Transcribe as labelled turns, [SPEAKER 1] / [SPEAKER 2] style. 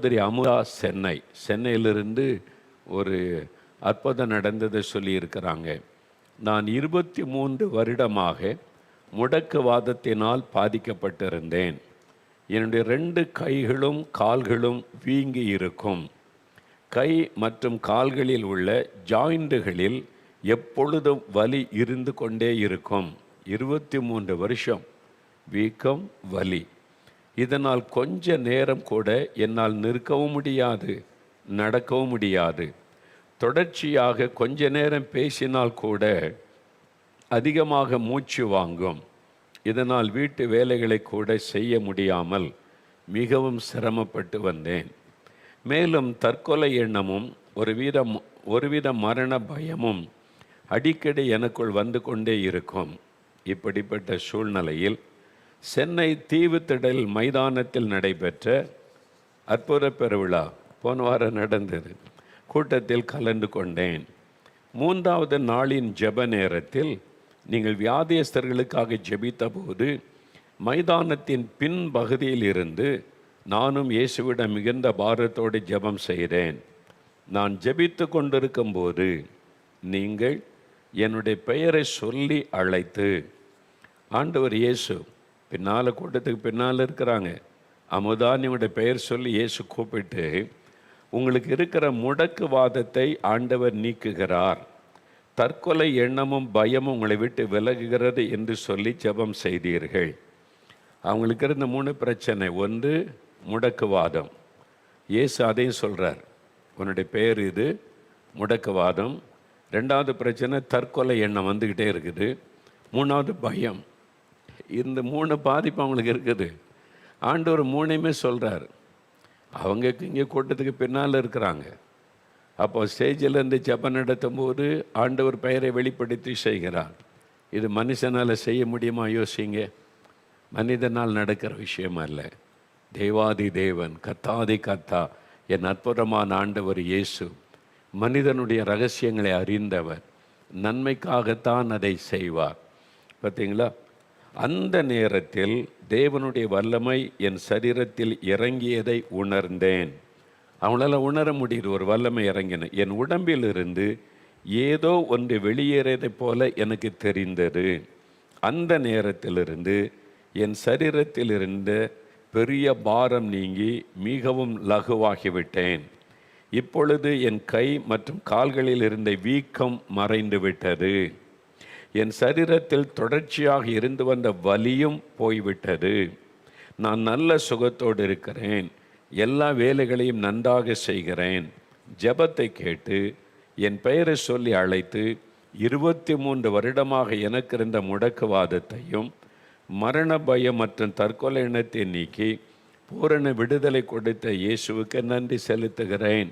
[SPEAKER 1] சகோதரி அமுதா சென்னையிலிருந்து ஒரு அற்புதம் நடந்ததை சொல்லியிருக்கிறாங்க. நான் 23 வருடமாக முடக்குவாதத்தினால் பாதிக்கப்பட்டிருந்தேன். என்னுடைய 2 கைகளும் கால்களும் வீங்கி இருக்கும். கை மற்றும் கால்களில் உள்ள ஜாயிண்டுகளில் எப்பொழுதும் வலி இருந்து கொண்டே இருக்கும். 23 வருஷம் வீக்கம், வலி. இதனால் கொஞ்ச நேரம் கூட என்னால் நிற்கவும் முடியாது, நடக்கவும் முடியாது. தொடர்ச்சியாக கொஞ்ச நேரம் பேசினால் கூட அதிகமாக மூச்சு வாங்கும். இதனால் வீட்டு வேலைகளை கூட செய்ய முடியாமல் மிகவும் சிரமப்பட்டு வந்தேன். மேலும் தற்கொலை எண்ணமும் ஒருவித மரண பயமும் அடிக்கடி எனக்குள் வந்து கொண்டே இருக்கும். இப்படிப்பட்ட சூழ்நிலையில் சென்னை தீவுத்திடல் மைதானத்தில் நடைபெற்ற அற்புத பெருவிழா போன வாரம் நடந்தது. கூட்டத்தில் கலந்து கொண்டேன். 3வது நாளின் ஜெப நேரத்தில் நீங்கள் வியாதியஸ்தர்களுக்காக ஜெபித்த போது மைதானத்தின் பின் பகுதியில் இருந்து நானும் இயேசுவிடம் மிகுந்த பாரத்தோடு ஜெபம் செய்தேன். நான் ஜெபித்து கொண்டிருக்கும் போது நீங்கள் என்னுடைய பெயரை சொல்லி அழைத்து, ஆண்டவர் இயேசு கூட்டத்துக்கு பின்னால் இருக்கிறாங்க, அமுதானியுடைய பெயர் சொல்லி இயேசு கூப்பிட்டு, உங்களுக்கு இருக்கிற முடக்குவாதத்தை ஆண்டவர் நீக்குகிறார், தற்கொலை எண்ணமும் பயமும் உங்களை விட்டு விலகுகிறது என்று சொல்லி ஜெபம் செய்தீர்கள். அவங்களுக்கு இருந்த 3 பிரச்சனை. 1 முடக்குவாதம். இயேசு அதையும் சொல்கிறார், உன்னுடைய பெயர் இது முடக்குவாதம். 2வது பிரச்சனை தற்கொலை எண்ணம் வந்துக்கிட்டே இருக்குது. 3வது பயம். இந்த 3 பாதிப்பு அவங்களுக்கு இருக்குது. ஆண்டவர் 3யுமே சொல்கிறார். அவங்க இங்கே கூட்டத்துக்கு பின்னால் இருக்கிறாங்க. அப்போ ஸ்டேஜில் இருந்து ஜெபம் நடத்தும் போது ஆண்டவர் பெயரை வெளிப்படுத்தி செய்கிறார். இது மனுஷனால் செய்ய முடியுமா? யோசிங்க. மனிதனால் நடக்கிற விஷயம் அல்ல. தேவாதி தேவன், கத்தாதி கத்தா, என் அற்புதமான ஆண்டவர் இயேசு மனிதனுடைய ரகசியங்களை அறிந்தவர். நன்மைக்காகத்தான் அதை செய்வார். பார்த்தீங்களா? அந்த நேரத்தில் தேவனுடைய வல்லமை என் சரீரத்தில் இறங்கியதை உணர்ந்தேன். அவங்களால உணர முடியுது, ஒரு வல்லமை இறங்கின. என் உடம்பில் இருந்து ஏதோ ஒன்று வெளியேறதை போல எனக்கு தெரிந்தது. அந்த நேரத்திலிருந்து என் சரீரத்தில் இருந்த பெரிய பாரம் நீங்கி மிகவும் லகுவாகிவிட்டேன். இப்பொழுது என் கை மற்றும் கால்களில் இருந்த வீக்கம் மறைந்து விட்டது. என் சரீரத்தில் தொடர்ச்சியாக இருந்து வந்த வலியும் போய்விட்டது. நான் நல்ல சுகத்தோடு இருக்கிறேன். எல்லா வேலைகளையும் நன்றாக செய்கிறேன். ஜெபத்தை கேட்டு என் பெயரை சொல்லி அழைத்து 23 வருடமாக எனக்கு இருந்த முடக்குவாதத்தையும் மரண பயம் மற்றும் தற்கொலை எண்ணத்தை நீக்கி பூரண விடுதலை கொடுத்த இயேசுவுக்கு நன்றி செலுத்துகிறேன்.